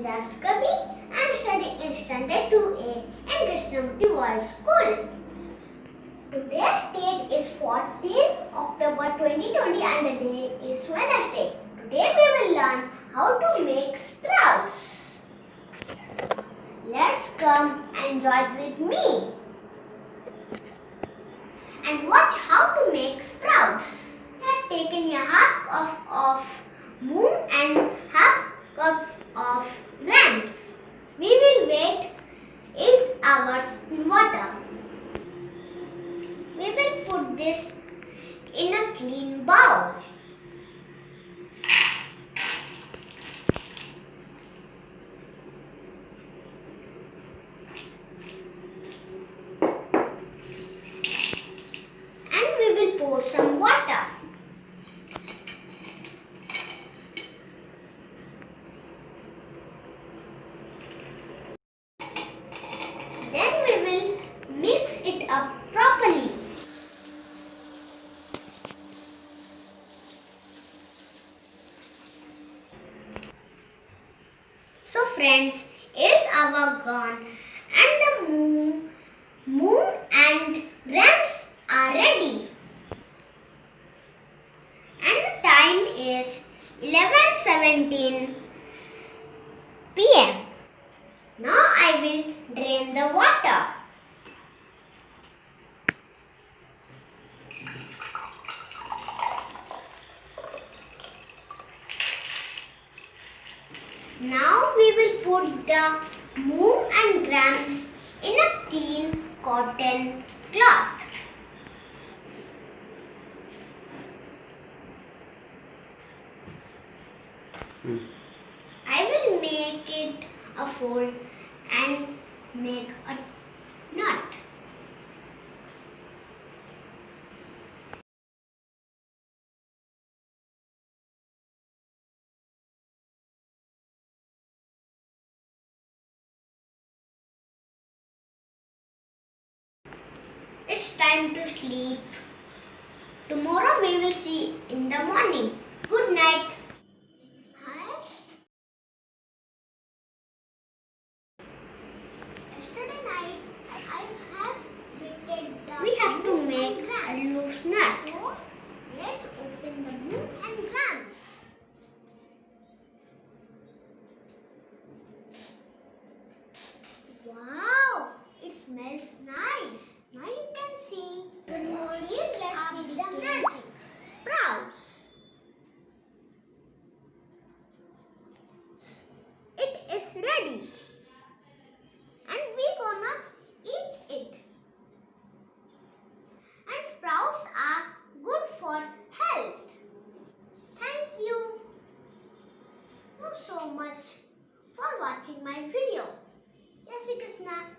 Yes, Kabi. I am studying in Standard 2A in Krishnamurti World School. Today's date is 14th October 2020 and the day is Wednesday. Today we will learn how to make sprouts. Let's come and join with me and watch how to make sprouts. I have taken a half cup of moong and half cup of grams. We will wait 8 hours in water. We will put this in a clean bowl. And we will pour some water. Then we will mix it up properly. So friends, is our gone and the moong and grams are ready. And the time is 11:17 p.m. Now I will drain the water. Now we will put the moong and grams in a clean cotton cloth. I will make it a fold and make a knot. It's time to sleep. Tomorrow we will see in the morning. Good night. Hi. Yesterday night I have fitted the We have to make a loose nut. So let's open the moong and grams. Wow, it smells nice. Now you can see. Good morning. Let's see the magic. Sprouts. It is ready. And we gonna eat it. And sprouts are good for health. Thank you so much for watching my video. Jai Shri Krishna.